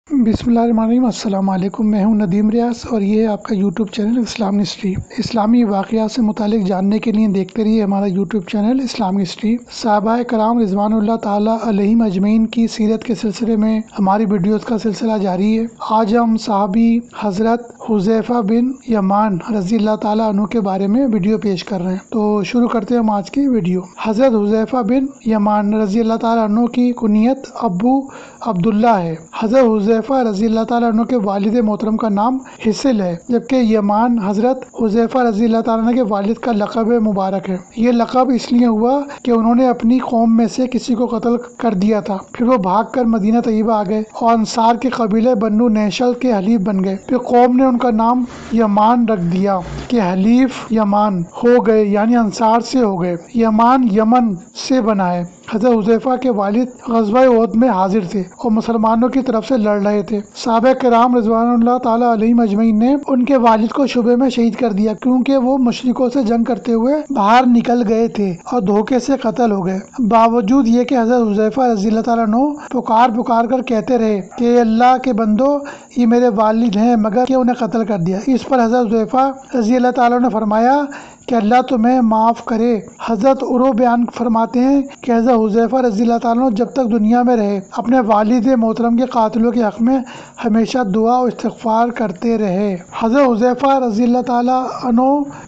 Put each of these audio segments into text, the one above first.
بسم اللہ الرحمن الرحیم۔ السلام علیکم، میں ہوں ندیم ریاض اور یہ ہے آپ کا یوٹیوب چینل اسلام ہسٹری۔ اسلامی واقعات سے متعلق جاننے کے لیے دیکھتے رہیے ہمارا یوٹیوب چینل اسلام ہسٹری۔ صحابہ کرام رضوان اللہ تعالیٰ علیہم اجمعین کی سیرت کے سلسلے میں ہماری ویڈیوز کا سلسلہ جاری ہے۔ آج ہم صحابی حضرت حذیفہ بن یمان رضی اللہ تعالیٰ عنہ کے بارے میں ویڈیو پیش کر رہے ہیں، تو شروع کرتے ہیں ہم آج کی ویڈیو۔ حضرت حذیفہ بن یمان رضی اللہ تعالیٰ عنہ کی کنیت ابو عبداللہ ہے۔ حضرت حذیفہ رضی اللہ تعالیٰ عنہ کے والد محترم کا نام حصل ہے، جبکہ یمان حضرت حذیفہ رضی اللہ تعالیٰ عنہ کے والد کا لقب مبارک ہے۔ یہ لقب اس لیے ہوا کہ انہوں نے اپنی قوم میں سے کسی کو قتل کر دیا تھا، پھر وہ بھاگ کر مدینہ طیبہ آ گئے اور انصار کے قبیلے بنو نیشل کے حلیف بن گئے۔ پھر قوم نے ان کا نام یمان رکھ دیا کہ حلیف یمان ہو گئے، یعنی انصار سے ہو گئے۔ یمان یمن سے بنا ہے۔ حضرت حذیفہ کے والد غزوہ احد میں حاضر تھے اور مسلمانوں کی طرف سے لڑ رہے تھے۔ صحابہ کرام رضوان اللہ تعالیٰ علیہم اجمعین نے ان کے والد کو شبے میں شہید کر دیا، کیونکہ وہ مشرکوں سے جنگ کرتے ہوئے باہر نکل گئے تھے اور دھوکے سے قتل ہو گئے۔ باوجود یہ کہ حضرت حذیفہ رضی اللہ تعالیٰ عنہ پکار کر کہتے رہے کہ اے اللہ کے بندو، یہ میرے والد ہیں، مگر کہ انہیں قتل کر دیا۔ اس پر حضرت حذیفہ رضی اللہ تعالیٰ نے فرمایا کہ اللہ تمہیں معاف کرے۔ حضرت عروہ بیان فرماتے ہیں کہ حضرت حذیفہ رضی اللہ تعالیٰ عنہ جب تک دنیا میں رہے اپنے والد محترم کے قاتلوں کے حق میں ہمیشہ دعا و استغفار کرتے رہے۔ حضرت حذیفہ رضی اللہ تعالیٰ عنہ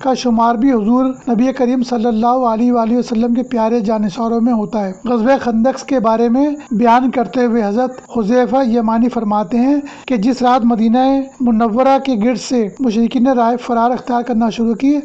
کا شمار بھی حضور نبی کریم صلی اللہ علیہ وآلہ وسلم کے پیارے جانثاروں میں ہوتا ہے۔ غزوہ خندق کے بارے میں بیان کرتے ہوئے حضرت حذیفہ یمانی فرماتے ہیں کہ جس رات مدینہ منورہ کے گرد سے مشرکین نے راہ فرار اختیار کرنا شروع کی،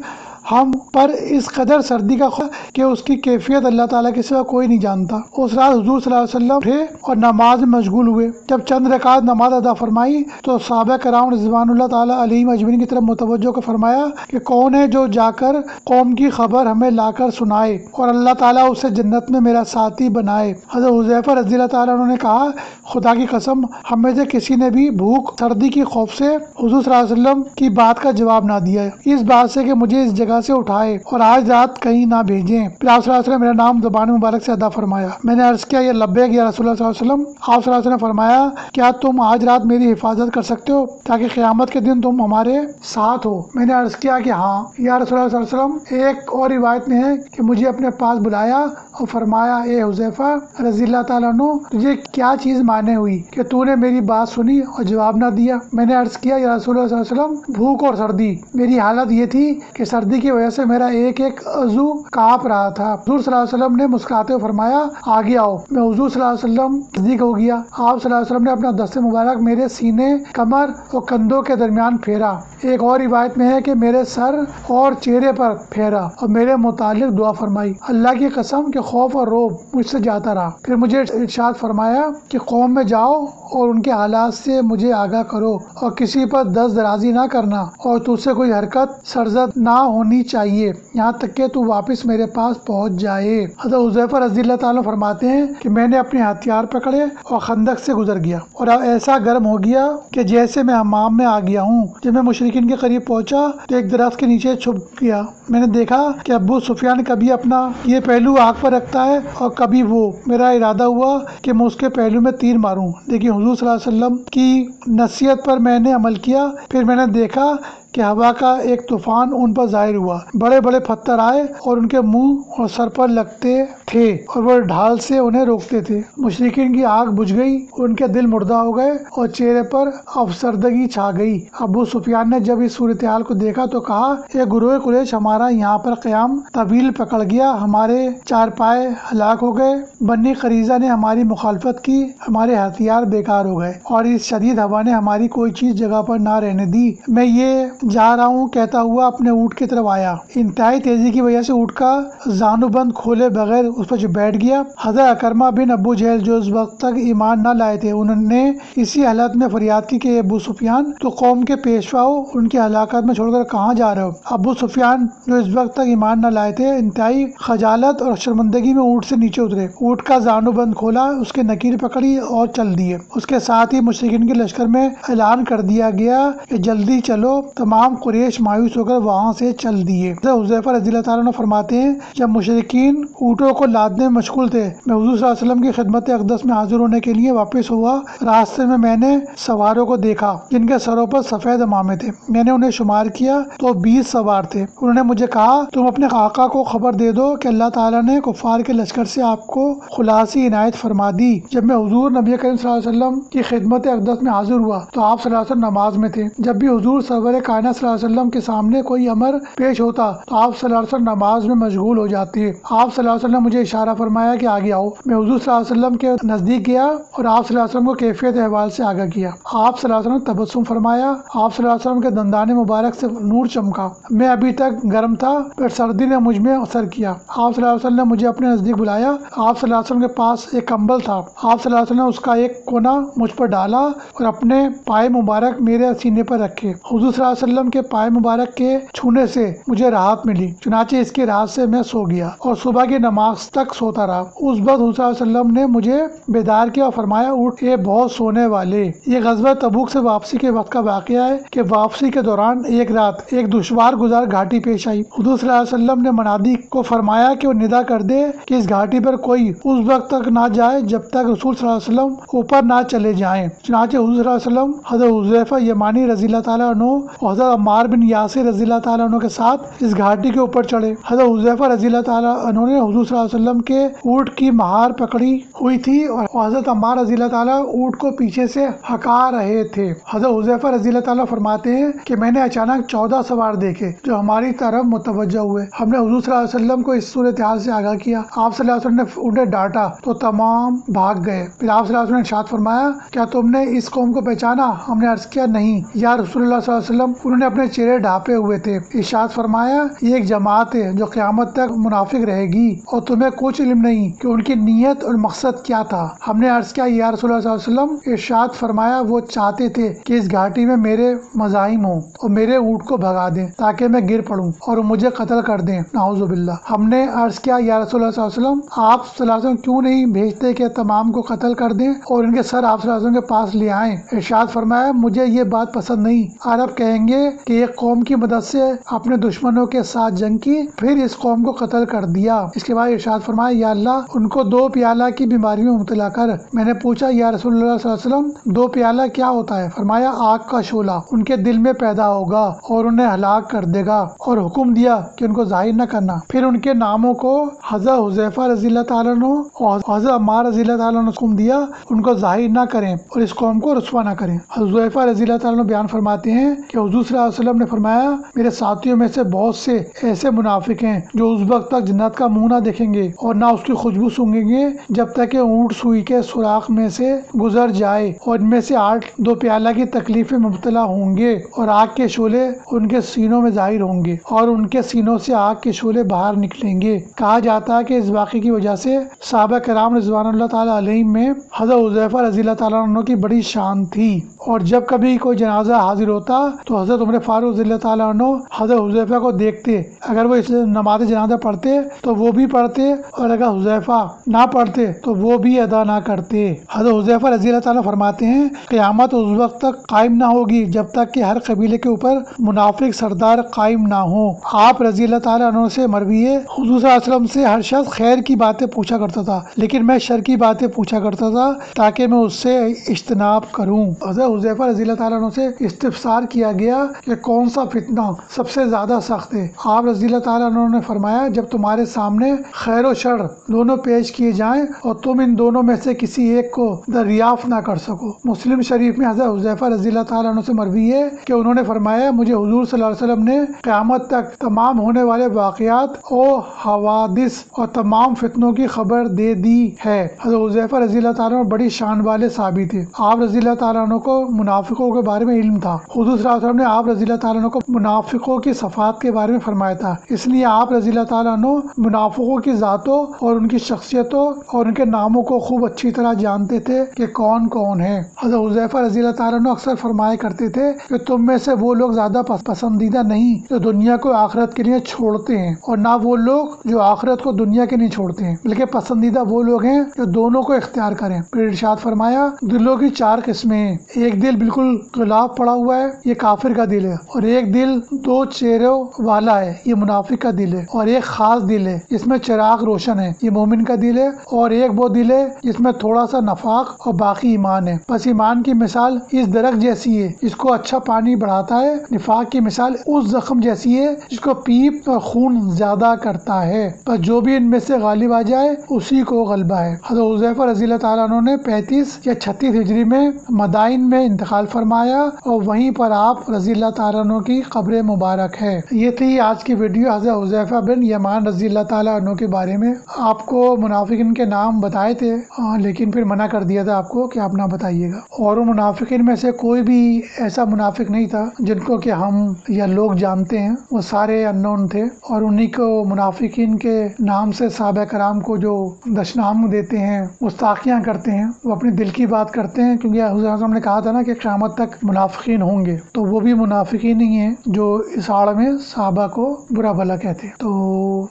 ہم پر اس قدر سردی کا خوف کہ اس کی کیفیت اللہ تعالیٰ کے سوا کوئی نہیں جانتا۔ اس رات حضور صلی اللہ علیہ وسلم اٹھے اور نماز میں مشغول ہوئے۔ جب چند رکعت نماز ادا فرمائی تو صحابہ کرام رضوان اللہ تعالیٰ علیہم اجمعین کی طرف متوجہ کو فرمایا کہ کون ہے جو جا کر قوم کی خبر ہمیں لا کر سنائے اور اللہ تعالیٰ اسے جنت میں میرا ساتھی بنائے۔ حضرت حذیفہ رضی اللہ تعالیٰ عنہ نے کہا، خدا کی قسم، ہم میں سے کسی نے بھی بھوک سردی کی خوف سے حضور صلی اللہ علیہ وسلم کی بات کا جواب نہ دیا ہے، اس بات سے کہ مجھے اس جگہ سے اٹھائے اور آج رات کہیں نہ بھیجیں۔ پھر آپ صلی اللہ علیہ وسلم میرا نام زبان مبارک سے ادا فرمایا۔ میں نے عرض کیا، یا لبیک یا رسول اللہ صلی اللہ علیہ وسلم۔ آپ صلی اللہ علیہ وسلم نے فرمایا، کیا تم آج رات میری حفاظت کر سکتے ہو تاکہ قیامت کے دن تم ہمارے ساتھ ہو؟ میں نے عرض کیا کہ ہاں یا رسول اللہ صلی اللہ علیہ وسلم۔ ایک اور روایت میں ہے کہ مجھے اپنے پاس بلایا اور فرمایا، اے حذیفہ رضی اللہ تعالیٰ عنہ، تجھے کیا چیز مانے ہوئی کہ تو نے میری بات سنی اور جواب نہ دیا؟ میں نے عرض کیا، یا رسول اللہ صلی اللہ علیہ وسلم، بھوک اور سردی۔ میری حالت یہ تھی کہ سردی کی وجہ سے میرا ایک عضو کانپ رہا تھا۔ حضور صلی اللہ علیہ وسلم نے مسکراتے ہوئے فرمایا، آگے آؤ۔ میں حضور صلی اللہ علیہ وسلم نزدیک ہو گیا۔ آپ صلی اللہ علیہ وسلم نے اپنا دست مبارک میرے سینے، کمر اور کندھوں کے درمیان پھیرا۔ ایک اور روایت میں ہے کہ میرے سر اور چہرے پر پھیرا اور میرے متعلق دعا فرمائی۔ اللہ کی قسم کہ خوف اور رعب مجھ سے جاتا رہا۔ پھر مجھے ارشاد فرمایا کہ قوم میں جاؤ اور ان کے حالات سے مجھے آگاہ کرو اور کسی پر دست درازی نہ کرنا اور تجھ سے کوئی حرکت سرزد نہ ہونی چاہیے یہاں تک کہ تو واپس میرے پاس پہنچ جائے۔ حضرت حذیفہ رضی اللہ تعالیٰ فرماتے ہیں کہ میں نے اپنے ہتھیار پکڑے اور خندق سے گزر گیا اور ایسا گرم ہو گیا کہ جیسے میں حمام میں آ گیا ہوں۔ جب میں مشرکین کے قریب پہنچا تو ایک درخت کے نیچے چھپ گیا۔ میں نے دیکھا کہ ابو سفیان کبھی اپنا یہ پہلو آنکھ پر رکھتا ہے اور کبھی وہ۔ میرا ارادہ ہوا کہ میں اس کے پہلو میں تیر ماروں، لیکن حضور صلی اللہ علیہ وسلم کی نصیحت پر میں نے عمل کیا۔ پھر میں نے دیکھا کہ ہوا کا ایک طوفان ان پر ظاہر ہوا، بڑے بڑے پتھر آئے اور ان کے منہ اور سر پر لگتے تھے اور وہ ڈھال سے انہیں روکتے تھے۔ مشرکین کی آنکھ بجھ گئی، ان کے دل مردہ ہو گئے اور چہرے پر افسردگی چھا گئی۔ ابو سفیان نے جب اس صورتحال کو دیکھا تو کہا، اے گروہ قریش، ہمارا یہاں پر قیام طویل پکڑ گیا، ہمارے چارپائے ہلاک ہو گئے، بنی قریظہ نے ہماری مخالفت کی، ہمارے ہتھیار بیکار ہو گئے اور اس شدید ہوا نے ہماری کوئی چیز جگہ پر نہ رہنے دی۔ میں یہ جا رہا ہوں کہتا ہوا اپنے اونٹ کی طرف آیا۔ انتہائی تیزی کی وجہ سے اونٹ کا زانو بند کھولے بغیر اس پر بیٹھ گیا۔ حضرت اکرمہ بن ابو جہل جو اس وقت تک ایمان نہ لائے تھے، انہوں نے اسی حالت میں فریاد کی کہ ابو سفیان، تو قوم کے پیشوا ہو، ان کی ہلاکت میں چھوڑ کر کہاں جا رہے ہو؟ ابو سفیان جو اس وقت تک ایمان نہ لائے تھے، انتہائی خجالت اور شرمندگی میں اونٹ سے نیچے اترے، اونٹ کا زانو بند کھولا، اس کے نکیر پکڑی اور چل دیے۔ اس کے ساتھ ہی مشرکین کے لشکر میں اعلان کر دیا گیا کہ جلدی چلو، تمام قریش مایوس ہو کر وہاں سے چل دیے۔ حذیفہ رضی اللہ تعالیٰ عنہ فرماتے ہیں جب مشرکین اونٹوں کو لادنے میں مشغول تھے میں حضور صلی اللہ علیہ وسلم کی خدمت اقدس میں حاضر ہونے کے لیے واپس ہوا۔ راستے میں نے سواروں کو دیکھا جن کے سروں پر سفید عمامے تھے۔ میں نے انہیں شمار کیا تو 20 سوار تھے۔ انہوں نے مجھے کہا تم اپنے آقا کو خبر دے دو کہ اللہ تعالیٰ نے کفار کے لشکر سے آپ کو خلاصی عنایت فرما دی۔ جب میں حضور نبی کریم صلی اللہ علیہ وسلم کی خدمت اقدس میں حاضر ہوا تو آپ صلی اللہ علیہ وسلم نماز میں تھے۔ جب بھی حضور سرور کائنات صلی اللہ علیہ وسلم کے سامنے کوئی امر پیش ہوتا تو آپ صلی اللہ علیہ وسلم نماز میں مشغول ہو جاتے۔ آپ صلی اللہ علیہ وسلم نے مجھے اشارہ فرمایا کہ آگے آؤ۔ میں حضور صلی اللہ علیہ وسلم کے نزدیک گیا اور آپ صلی اللہ علیہ وسلم کو کیفیت احوال سے آگاہ کیا۔ آپ صلی اللہ علیہ وسلم نے تبسم فرمایا۔ آپ صلی اللہ علیہ وسلم کے دندان مبارک سے نور چمکا۔ میں ابھی تک گرم تھا پھر سردی نے مجھ میں اثر کیا۔ آپ صلی اللہ علیہ وسلم نے مجھے اپنے نزدیک بلایا۔ آپ صلی اللہ علیہ وسلم کے پاس ایک کمبل تھا۔ آپ صلی اللہ علیہ وسلم نے اس کا ایک کونا مجھ پر ڈالا اور اپنے پائے مبارک میرے سینے پر رکھے۔ حضور صلی اللہ علیہ وسلم کے پائے مبارک کے چھونے سے مجھے راحت ملی، چنانچہ اس کی راحت سے میں سو گیا اور صبح کی نماز تک سوتا رہا۔ اس وقت حضور صلی اللہ علیہ وسلم نے مجھے بیدار کیا اور فرمایا اٹھ اے بہت سونے والے۔ یہ غزوہ تبوک سے واپسی کے وقت کا واقعہ ہے کہ واپسی کے دوران ایک رات ایک دشوار گزار گھاٹی پیش آئی۔ حضور صلی اللہ علیہ وسلم نے منادی کو فرمایا کہ وہ ندا کر دے کہ اس گھاٹی پر کوئی اس وقت تک نہ جائے جب تک رسول صلی اللہ علیہ وسلم اوپر نہ چلے جائیں۔ چنانچہ حضور صلی اللہ علیہ وسلم حضرت حذیفہ یمانی رضی اللہ تعالیٰ عنہ اور حضرت عمار بن یاسر رضی اللہ تعالیٰ عنہ کے ساتھ اس گھاٹی کے اوپر چڑھے۔ حضرت حذیفہ رضی اللہ تعالیٰ عنہ نے حضور صلی اللہ علیہ وسلم کے اونٹ کی مہار پکڑی ہوئی تھی اور حضرت عمار رضی اللہ تعالیٰ اونٹ کو پیچھے سے ہکا رہے تھے۔ حضرت حذیفہ رضی اللہ تعالیٰ فرماتے ہیں کہ میں نے اچانک 14 سوار دیکھے جو ہماری طرف متوجہ ہوئے۔ ہم نے حضور صلی اللہ علیہ وسلم کو اس صورتحال سے آگاہ کیا۔ آپ صلی اللہ علیہ وسلم نے انہیں ڈانٹا تو تمام بھاگ گئے۔ پھر آپ صلی اللہ علیہ وسلم نے ارشاد فرمایا کیا تم نے اس قوم کو پہچانا؟ ہم نے عرض کیا نہیں یا رسول اللہ صلی اللہ علیہ وسلم۔ انہوں نے اپنے چہرے ڈھانپے ہوئے تھے۔ ارشاد فرمایا یہ ایک جماعت ہے جو قیامت تک منافق رہے گی اور تمہیں کچھ علم نہیں کہ ان کی نیت اور مقصد کیا تھا۔ ہم نے عرض کیا یا رسول اللہ صلی اللہ علیہ وسلم۔ ارشاد فرمایا وہ چاہتے تھے کہ اس گھاٹی میں میرے مزاحم ہوں اور میرے اونٹ کو بھگا دیں تاکہ میں گر پڑوں اور مجھے قتل کر دیں، نعوذ باللہ۔ ہم نے عرض کیا یا رسول اللہ صلی اللہ علیہ وسلم آپ صلی اللہ علیہ وسلم کیوں نہیں بھیجتے کہ تمام کو قتل کر دیں اور ان کے سر آپ صلی اللہ علیہ وسلم کے پاس لے آئیں؟ ارشاد فرمایا مجھے یہ بات پسند نہیں۔ عرب کہیں گے کہ ایک قوم کی مدد سے اپنے دشمنوں کے ساتھ جنگ کی پھر اس قوم کو قتل کر دیا۔ اس کے بعد ارشاد فرمایا یا اللہ ان کو 2 پیالہ کی بیماری میں مبتلا کر۔ میں نے پوچھا یا رسول اللہ صلی اللہ علیہ وسلم 2 پیالہ کیا ہوتا ہے؟ فرمایا آگ کا شعلہ ان کے دل میں پیدا ہوگا اور انہیں ہلاک کر دے گا، اور حکم دیا کہ ان کو ظاہر نہ کرنا۔ پھر ان کے ناموں کو حضرت حذیفہ رضی اللہ تعالیٰ عنہ اور حضرت عمار رضی اللہ تعالیٰ عنہ حکم دیا ان کو ظاہر نہ کریں اور اس قوم کو رسوا نہ کریں۔ حذیفہ رضی اللہ تعالیٰ عنہ بیان فرماتے ہیں کہ حضور صلی اللہ علیہ وسلم نے فرمایا میرے ساتھیوں میں سے بہت سے ایسے منافق ہیں جو اس وقت تک جنت کا منہ نہ دیکھیں گے اور نہ اس کی خوشبو سونگیں گے جب تک کہ اونٹ سوئی کے سوراخ میں سے گزر جائے، اور ان میں سے 8 2 پیالہ کی تکلیف میں مبتلا ہوں گے اور آگ کے شعلے ان کے سینوں میں ظاہر ہوں گے اور ان کے سینوں سے آگ کے شعلے باہر نکلیں گے۔ کہا جاتا ہے کہ اس واقعے کی وجہ سے صحابہ کرام رضوان اللہ تعالیٰ علیہم میں حضرت حذیفہ رضی اللہ تعالیٰ عنہ کی بڑی شان تھی، اور جب کبھی کوئی جنازہ حاضر ہوتا تو حضرت عمر فاروق رضی اللہ تعالیٰ عنہ حضرت حذیفہ کو دیکھتے، اگر وہ اس نماز جنازہ پڑھتے تو وہ بھی پڑھتے اور اگر حذیفہ نہ پڑھتے تو وہ بھی ادا نہ کرتے۔ حضرت حذیفہ رضی اللہ تعالیٰ فرماتے ہیں قیامت اس وقت تک قائم نہ ہوگی جب تک کہ ہر قبیلے کے اوپر منافق سردار قائم نہ ہو۔ آپ رضی اللہ تعالیٰ عنہ سے مروی ہے حضور صلی اللہ علیہ وسلم سے ہر شخص خیر کی باتیں پوچھا کرتا تھا لیکن میں شر کی باتیں پوچھا کرتا تھا تاکہ میں اس سے اجتناب کروں۔ حضرت حذیفہ رضی اللہ تعالیٰ عنہ سے استفسار کیا گیا کہ کون سا فتنہ سب سے زیادہ سخت ہے؟ آپ رضی اللہ تعالیٰ عنہ نے فرمایا جب تمہارے سامنے خیر و شر دونوں پیش کیے جائیں اور تم ان دونوں میں سے کسی ایک کو دریافت نہ کر سکو۔ مسلم شریف میں حضرت حذیفہ رضی اللہ تعالیٰ عنہ سے مروی ہے کہ انہوں نے فرمایا مجھے حضور صلی اللہ علیہ وسلم نے قیامت تک تمام ہونے والے واقعات اور حوادث اور تمام فتنوں کی خبر دے دی ہے۔ حضرت حذیفہ رضی اللہ تعالیٰ عنہ بڑی شان والے صحابی تھے۔ آپ رضی اللہ تعالیٰ عنہ کو منافقوں کے بارے میں علم تھا۔ حضور صلی اللہ علیہ وسلم نے آپ رضی اللہ تعالیٰ عنہ کو منافقوں کی صفات کے بارے میں فرمایا تھا، اس لیے آپ رضی اللہ تعالیٰ عنہ منافقوں کی ذاتوں اور ان کی شخصیتوں اور ان کے ناموں کو خوب اچھی طرح جانتے تھے کہ کون کون ہے۔ حضرت حذیفہ رضی اللہ تعالیٰ عنہ اکثر فرمایا کرتے تھے کہ تم میں سے وہ لوگ زیادہ پسندیدہ نہیں جو دنیا کو آخرت کے لیے چھوڑتے ہیں، اور نہ وہ لوگ جو آخرت کو دنیا کے لیے چھوڑتے ہیں، بلکہ پسندیدہ وہ لوگ ہیں جو دونوں کو اختیار کریں۔ پھر ارشاد فرمایا دلوں کی 4 قسمیں ہیں، ایک ایک دل بالکل غلاف پڑا ہوا ہے، یہ کافر کا دل ہے، اور ایک دل 2 چہروں والا ہے، یہ منافق کا دل ہے، اور ایک خاص دل ہے جس میں چراغ روشن ہے، یہ مومن کا دل ہے، اور ایک وہ دل ہے جس میں تھوڑا سا نفاق اور باقی ایمان ہے۔ بس ایمان کی مثال اس درخت جیسی ہے جس کو اچھا پانی بڑھاتا ہے، نفاق کی مثال اس زخم جیسی ہے جس کو پیپ اور خون زیادہ کرتا ہے، بس جو بھی ان میں سے غالب آ جائے اسی کو غلبہ ہے۔ حضرت حذیفہ رضی اللہ تعالیٰ عنہ نے 35 یا 36 ہجری میں مدائن میں انتقال فرمایا، اور وہیں پر آپ رضی اللہ تعالیٰ عنہ کی قبر مبارک ہے۔ یہ تھی آج کی ویڈیو حضرت حذیفہ بن یمان رضی اللہ تعالیٰ عنہ کے بارے میں۔ آپ کو منافقین کے نام بتائے تھے، لیکن پھر منع کر دیا تھا آپ کو کہ آپ نہ بتائیے گا، اور ان منافقین میں سے کوئی بھی ایسا منافق نہیں تھا جن کو کہ ہم یا لوگ جانتے ہیں، وہ سارے انون تھے، اور انہی کو منافقین کے نام سے صحابہ کرام کو جو دشنام دیتے ہیں، گستاخیاں کرتے ہیں، وہ اپنے دل کی بات کرتے ہیں، کیونکہ حضرت اعظم نے کہا تھا نا کہ قیامت تک منافقین ہوں گے، تو وہ بھی منافقین ہی ہیں جو اس آڑ میں صحابہ کو برا بھلا کہتے ہیں۔ تو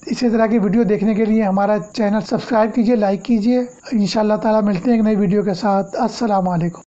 اسی طرح کی ویڈیو دیکھنے کے لیے ہمارا چینل سبسکرائب کیجیے، لائک کیجیے۔ انشاءاللہ تعالی ملتے ہیں ایک نئی ویڈیو کے ساتھ۔ السلام علیکم۔